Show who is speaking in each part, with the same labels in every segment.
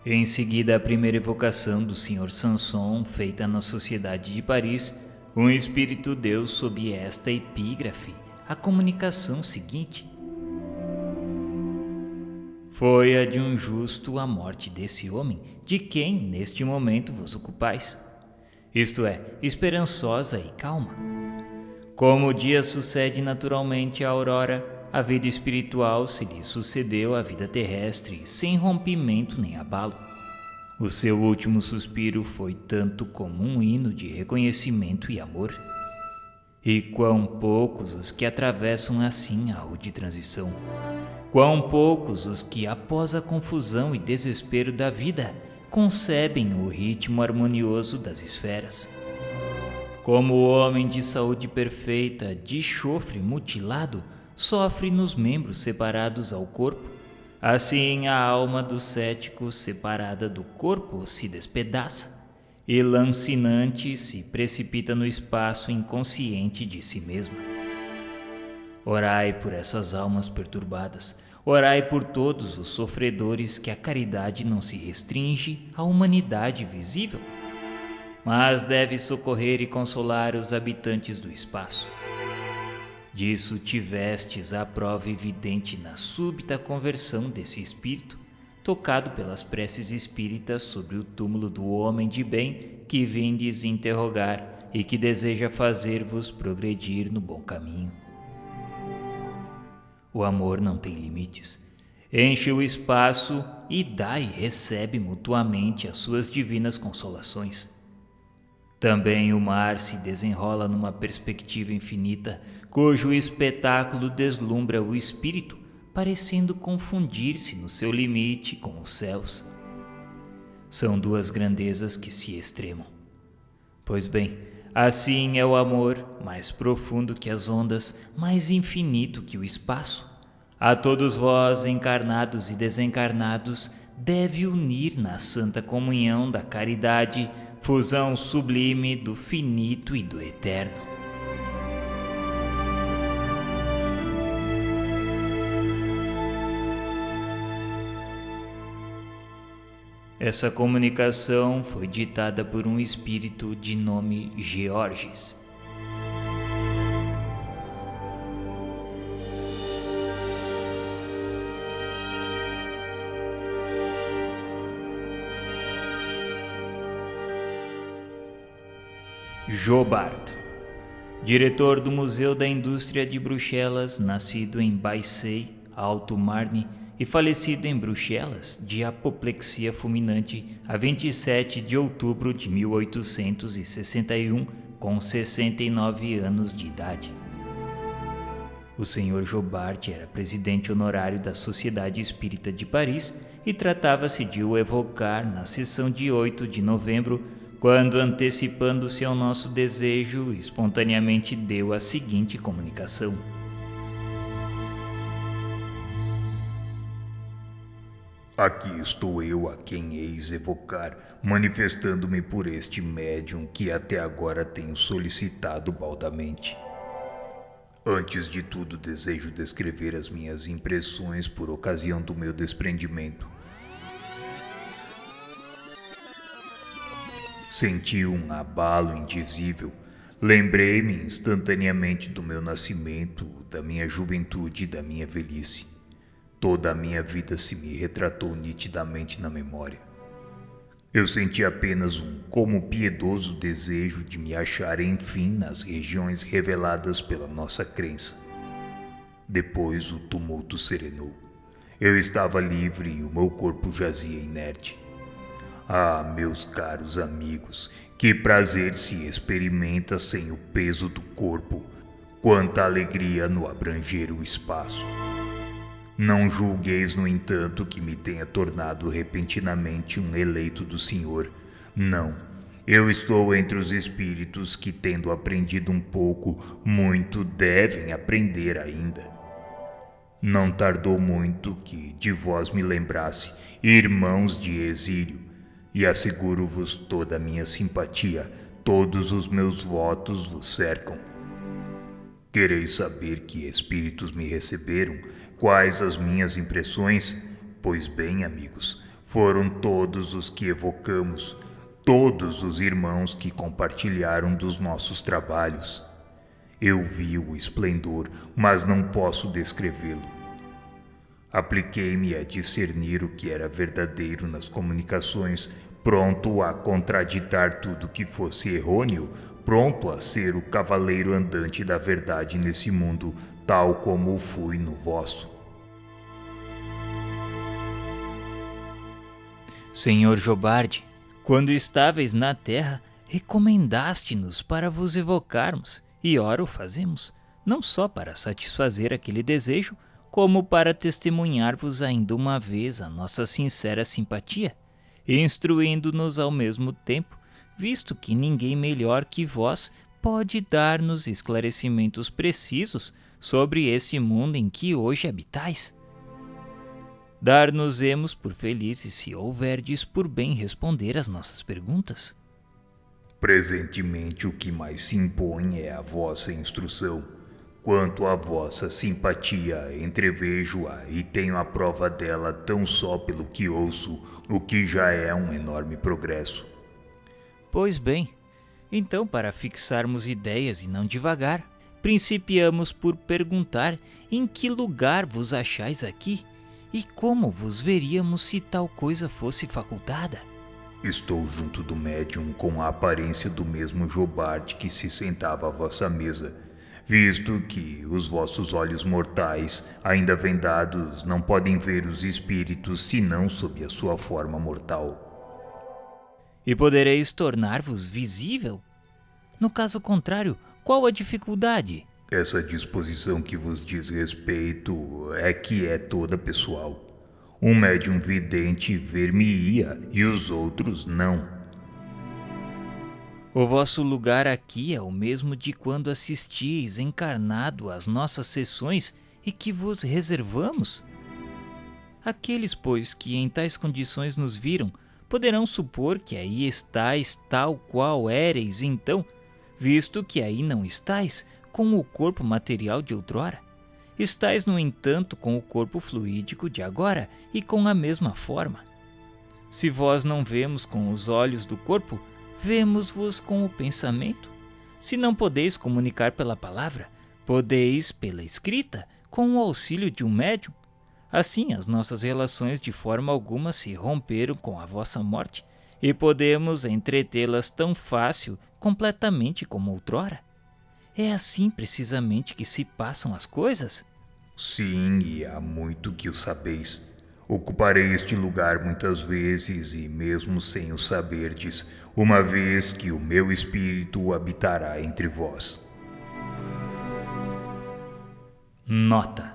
Speaker 1: Em seguida, a primeira evocação do Sr. Sanson, feita na Sociedade de Paris, um espírito deu sob esta epígrafe a comunicação seguinte: foi a de um justo a morte desse homem, de quem neste momento vos ocupais, isto é, esperançosa e calma. Como o dia sucede naturalmente à aurora, a vida espiritual se lhe sucedeu à vida terrestre, sem rompimento nem abalo. O seu último suspiro foi tanto como um hino de reconhecimento e amor. E quão poucos os que atravessam assim a rude transição! Quão poucos os que, após a confusão e desespero da vida, concebem o ritmo harmonioso das esferas. Como o homem de saúde perfeita, de chofre mutilado, sofre nos membros separados ao corpo, assim a alma do cético, separada do corpo, se despedaça e, lancinante, se precipita no espaço inconsciente de si mesma. Orai por essas almas perturbadas, orai por todos os sofredores, que a caridade não se restringe à humanidade visível, mas deve socorrer e consolar os habitantes do espaço. Disso tivestes a prova evidente na súbita conversão desse espírito, tocado pelas preces espíritas sobre o túmulo do homem de bem que vindes interrogar e que deseja fazer-vos progredir no bom caminho. O amor não tem limites. Enche o espaço e dá e recebe mutuamente as suas divinas consolações. Também o mar se desenrola numa perspectiva infinita, cujo espetáculo deslumbra o espírito, parecendo confundir-se no seu limite com os céus. São duas grandezas que se extremam. Pois bem, assim é o amor, mais profundo que as ondas, mais infinito que o espaço. A todos vós, encarnados e desencarnados, deve unir na santa comunhão da caridade, fusão sublime do finito e do eterno. Essa comunicação foi ditada por um espírito de nome Georges. Jobard, diretor do Museu da Indústria de Bruxelas, nascido em Baissei, Alto Marne, e falecido em Bruxelas de apoplexia fulminante a 27 de outubro de 1861, com 69 anos de idade. O Sr. Jobard era presidente honorário da Sociedade Espírita de Paris e tratava-se de o evocar na sessão de 8 de novembro, quando, antecipando-se ao nosso desejo, espontaneamente deu a seguinte comunicação:
Speaker 2: aqui estou eu a quem eis evocar, manifestando-me por este médium que até agora tenho solicitado baldamente. Antes de tudo, desejo descrever as minhas impressões por ocasião do meu desprendimento. Senti um abalo indizível. Lembrei-me instantaneamente do meu nascimento, da minha juventude e da minha velhice. Toda a minha vida se me retratou nitidamente na memória. Eu senti apenas um como piedoso desejo de me achar enfim nas regiões reveladas pela nossa crença. Depois o tumulto serenou. Eu estava livre e o meu corpo jazia inerte. Ah, meus caros amigos, que prazer se experimenta sem o peso do corpo, quanta alegria no abranger o espaço. Não julgueis, no entanto, que me tenha tornado repentinamente um eleito do Senhor. Não, eu estou entre os espíritos que, tendo aprendido um pouco, muito devem aprender ainda. Não tardou muito que de vós me lembrasse, irmãos de exílio, e asseguro-vos toda a minha simpatia, todos os meus votos vos cercam. Quereis saber que espíritos me receberam, quais as minhas impressões? Pois bem, amigos, Foram todos os que evocamos, todos os irmãos que compartilharam dos nossos trabalhos. Eu vi o esplendor, mas não posso descrevê-lo. Apliquei-me a discernir o que era verdadeiro nas comunicações, pronto a contraditar tudo que fosse errôneo, pronto a ser o cavaleiro andante da verdade nesse mundo, tal como o fui no vosso.
Speaker 1: Senhor Jobard, quando estáveis na terra, recomendaste-nos para vos evocarmos, e ora o fazemos, não só para satisfazer aquele desejo, como para testemunhar-vos ainda uma vez a nossa sincera simpatia, instruindo-nos ao mesmo tempo, visto que ninguém melhor que vós pode dar-nos esclarecimentos precisos sobre esse mundo em que hoje habitais. Dar-nos-emos por felizes se houverdes por bem responder às nossas perguntas.
Speaker 2: Presentemente o que mais se impõe é a vossa instrução. Quanto à vossa simpatia, entrevejo-a e tenho a prova dela tão só pelo que ouço, o que já é um enorme progresso.
Speaker 1: Pois bem, então para fixarmos ideias e não divagar, principiamos por perguntar em que lugar vos achais aqui e como vos veríamos se tal coisa fosse facultada.
Speaker 2: Estou junto do médium com a aparência do mesmo Jobard que se sentava à vossa mesa, visto que os vossos olhos mortais, ainda vendados, não podem ver os espíritos senão sob a sua forma mortal.
Speaker 1: E podereis tornar-vos visível? No caso contrário, qual a dificuldade?
Speaker 2: Essa disposição que vos diz respeito é que é toda pessoal. Um médium vidente ver-me-ia e os outros não.
Speaker 1: O vosso lugar aqui é o mesmo de quando assistis encarnado às nossas sessões e que vos reservamos. Aqueles, pois, que em tais condições nos viram, poderão supor que aí estais tal qual éreis então, visto que aí não estais com o corpo material de outrora. Estais, no entanto, com o corpo fluídico de agora e com a mesma forma. Se vós não vemos com os olhos do corpo, vemos-vos com o pensamento. Se não podeis comunicar pela palavra, podeis pela escrita, com o auxílio de um médium. Assim, as nossas relações de forma alguma se romperam com a vossa morte, e podemos entretê-las tão fácil, completamente como outrora. É assim precisamente que se passam as coisas?
Speaker 2: Sim, e há muito que o sabeis. Ocuparei este lugar muitas vezes, e mesmo sem o saberdes, uma vez que o meu espírito habitará entre vós.
Speaker 1: Nota: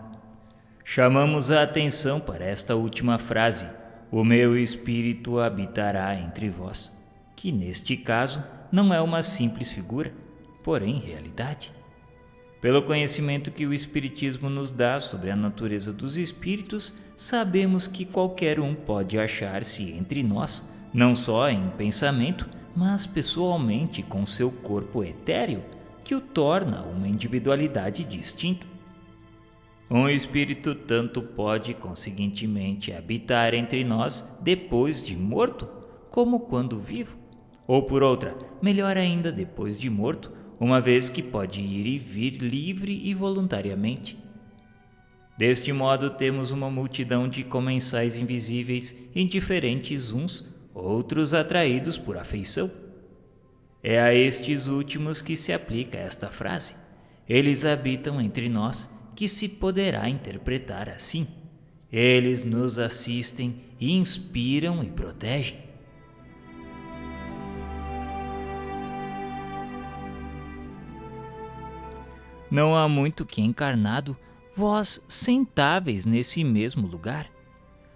Speaker 1: chamamos a atenção para esta última frase, o meu espírito habitará entre vós, que neste caso não é uma simples figura, porém realidade. Pelo conhecimento que o Espiritismo nos dá sobre a natureza dos espíritos, sabemos que qualquer um pode achar-se entre nós, não só em pensamento, mas pessoalmente com seu corpo etéreo, que o torna uma individualidade distinta. Um espírito tanto pode, conseguintemente, habitar entre nós depois de morto, como quando vivo, ou por outra, melhor ainda, depois de morto, uma vez que pode ir e vir livre e voluntariamente. Deste modo, temos uma multidão de comensais invisíveis, indiferentes uns, outros atraídos por afeição. É a estes últimos que se aplica esta frase. Eles habitam entre nós, que se poderá interpretar assim. Eles nos assistem, inspiram e protegem. Não há muito que encarnado, vós sentáveis nesse mesmo lugar.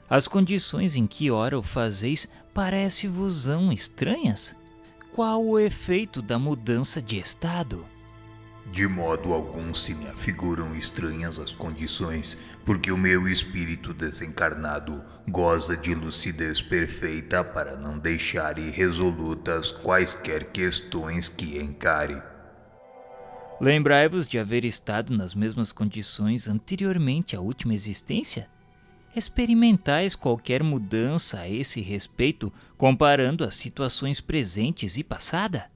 Speaker 1: As condições em que ora o fazeis parece-vos-ão estranhas? Qual o efeito da mudança de estado?
Speaker 2: De modo algum se me afiguram estranhas as condições, porque o meu espírito desencarnado goza de lucidez perfeita para não deixar irresolutas quaisquer questões que encare.
Speaker 1: Lembrai-vos de haver estado nas mesmas condições anteriormente à última existência? experimentais qualquer mudança a esse respeito, comparando as situações presentes e passada?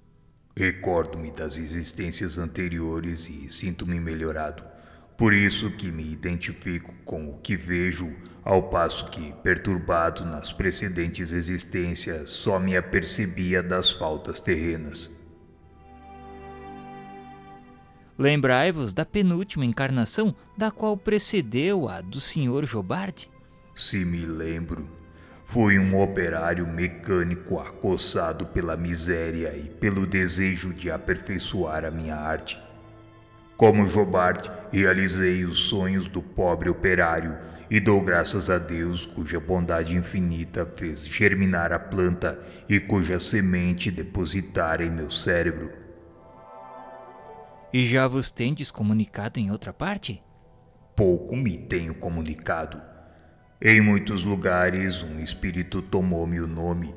Speaker 2: Recordo-me das existências anteriores e sinto-me melhorado. Por isso que me identifico com o que vejo, ao passo que, perturbado nas precedentes existências, só me apercebia das faltas terrenas.
Speaker 1: Lembrai-vos da penúltima encarnação, da qual precedeu a do Sr. Jobard?
Speaker 2: Se me lembro, fui um operário mecânico acossado pela miséria e pelo desejo de aperfeiçoar a minha arte. Como Jobard, realizei os sonhos do pobre operário e dou graças a Deus, cuja bondade infinita fez germinar a planta e cuja semente depositara em meu cérebro.
Speaker 1: E já vos tendes comunicado em outra parte?
Speaker 2: Pouco me tenho comunicado. Em muitos lugares, um espírito tomou-me o nome.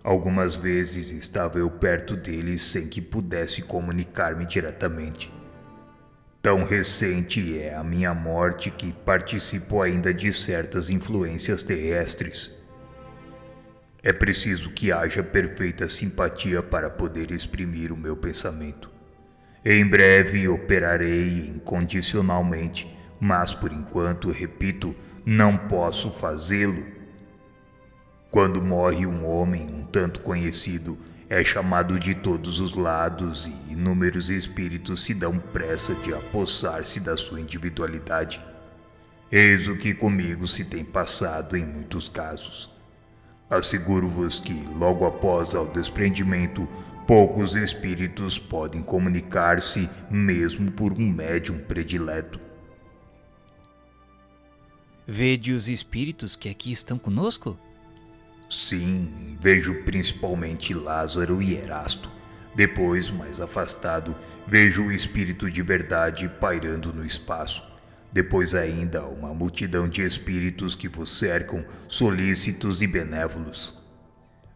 Speaker 2: Algumas vezes estava eu perto dele sem que pudesse comunicar-me diretamente. Tão recente é a minha morte que participo ainda de certas influências terrestres. É preciso que haja perfeita simpatia para poder exprimir o meu pensamento. Em breve operarei incondicionalmente, mas por enquanto, repito, não posso fazê-lo. Quando morre um homem um tanto conhecido, é chamado de todos os lados e inúmeros espíritos se dão pressa de apossar-se da sua individualidade. Eis o que comigo se tem passado em muitos casos. Asseguro-vos que, logo após ao desprendimento, poucos espíritos podem comunicar-se mesmo por um médium predileto.
Speaker 1: Vede os espíritos que aqui estão conosco?
Speaker 2: Sim, vejo principalmente Lázaro e Erasto. Depois, mais afastado, vejo o espírito de verdade pairando no espaço. Depois ainda, uma multidão de espíritos que vos cercam, solícitos e benévolos.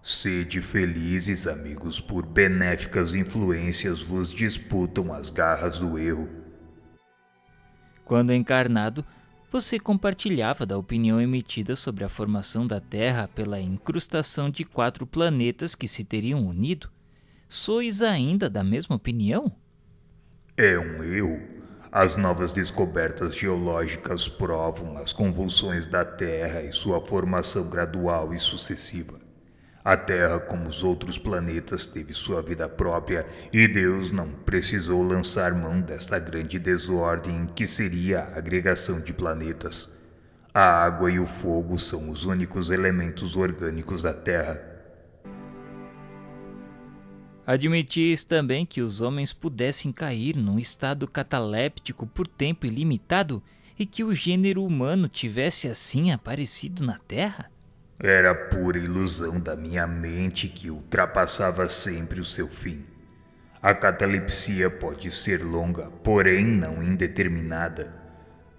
Speaker 2: Sede felizes, amigos, por benéficas influências vos disputam as garras do erro.
Speaker 1: Quando encarnado, você compartilhava da opinião emitida sobre a formação da Terra pela incrustação de 4 planetas que se teriam unido. Sois ainda da mesma opinião?
Speaker 2: É um erro. As novas descobertas geológicas provam as convulsões da Terra e sua formação gradual e sucessiva. A Terra, como os outros planetas, teve sua vida própria e Deus não precisou lançar mão desta grande desordem que seria a agregação de planetas. A água e o fogo são os únicos elementos orgânicos da Terra.
Speaker 1: Admitis também que os homens pudessem cair num estado cataléptico por tempo ilimitado e que o gênero humano tivesse assim aparecido na Terra?
Speaker 2: Era pura ilusão da minha mente que ultrapassava sempre o seu fim. A catalepsia pode ser longa, porém não indeterminada.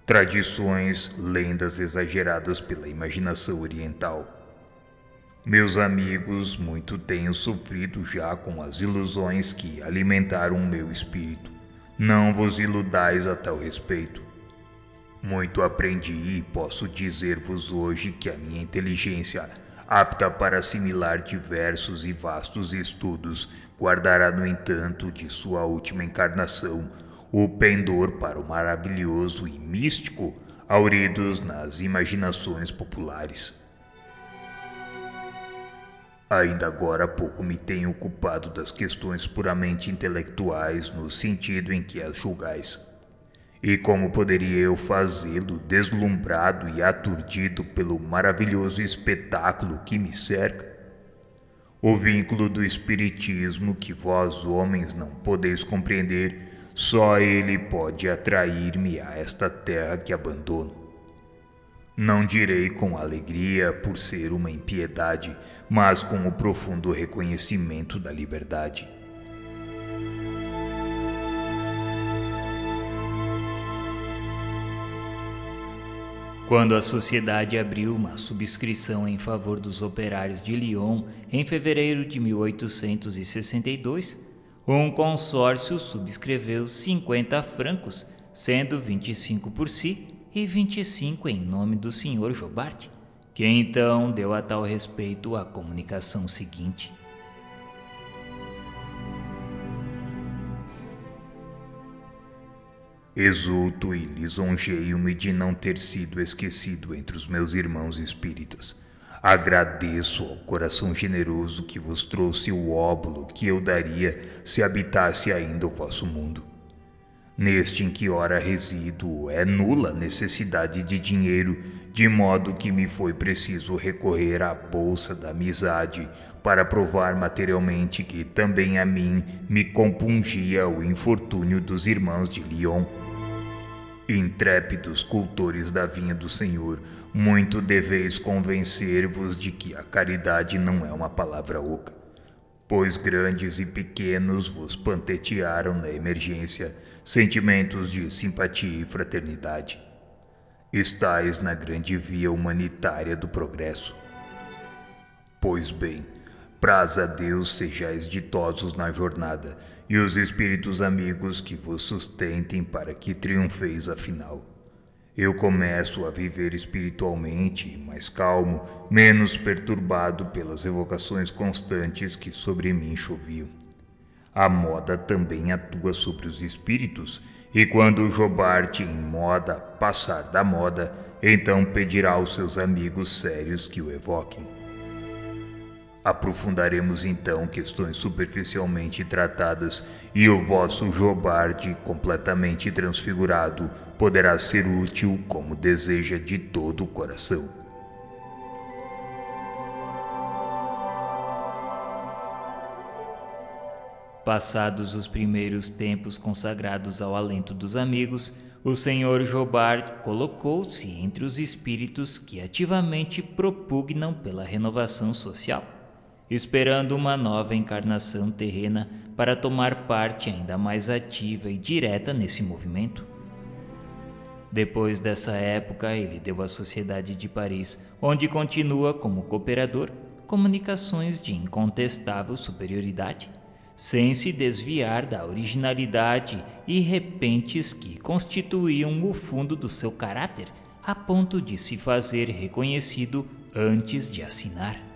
Speaker 2: Tradições, lendas exageradas pela imaginação oriental. Meus amigos, muito tenho sofrido já com as ilusões que alimentaram o meu espírito. Não vos iludais a tal respeito. Muito aprendi e posso dizer-vos hoje que a minha inteligência, apta para assimilar diversos e vastos estudos, guardará, no entanto, de sua última encarnação, o pendor para o maravilhoso e místico, hauridos nas imaginações populares. Ainda agora há pouco me tenho ocupado das questões puramente intelectuais no sentido em que as julgais. E como poderia eu fazê-lo deslumbrado e aturdido pelo maravilhoso espetáculo que me cerca? O vínculo do espiritismo que vós, homens, não podeis compreender, só ele pode atrair-me a esta terra que abandono. Não direi com alegria por ser uma impiedade, mas com o profundo reconhecimento da liberdade.
Speaker 1: Quando a sociedade abriu uma subscrição em favor dos operários de Lyon em fevereiro de 1862, um consórcio subscreveu 50 francos, sendo 25 por si e 25 em nome do Sr. Jobart, que então deu a tal respeito a comunicação seguinte.
Speaker 2: Exulto e lisonjeio-me de não ter sido esquecido entre os meus irmãos espíritas. Agradeço ao coração generoso que vos trouxe o óbolo que eu daria se habitasse ainda o vosso mundo. Neste em que ora resido, é nula necessidade de dinheiro, de modo que me foi preciso recorrer à bolsa da amizade para provar materialmente que também a mim me compungia o infortúnio dos irmãos de Lyon. Intrépidos cultores da vinha do Senhor, muito deveis convencer-vos de que a caridade não é uma palavra oca, pois grandes e pequenos vos pantetearam na emergência sentimentos de simpatia e fraternidade. Estais na grande via humanitária do progresso. Pois bem, praz a Deus sejais ditosos na jornada, e os espíritos amigos que vos sustentem para que triunfeis afinal. Eu começo a viver espiritualmente mais calmo, menos perturbado pelas evocações constantes que sobre mim choviam. A moda também atua sobre os espíritos, e quando o Jobart em moda passar da moda, então pedirá aos seus amigos sérios que o evoquem. Aprofundaremos então questões superficialmente tratadas, e o vosso Jobart, completamente transfigurado, poderá ser útil como deseja de todo o coração.
Speaker 1: Passados os primeiros tempos consagrados ao alento dos amigos, o Sr. Jobart colocou-se entre os espíritos que ativamente propugnam pela renovação social, esperando uma nova encarnação terrena para tomar parte ainda mais ativa e direta nesse movimento. Depois dessa época, ele deu à Sociedade de Paris, onde continua como cooperador, comunicações de incontestável superioridade, sem se desviar da originalidade e repentes que constituíam o fundo do seu caráter, a ponto de se fazer reconhecido antes de assinar.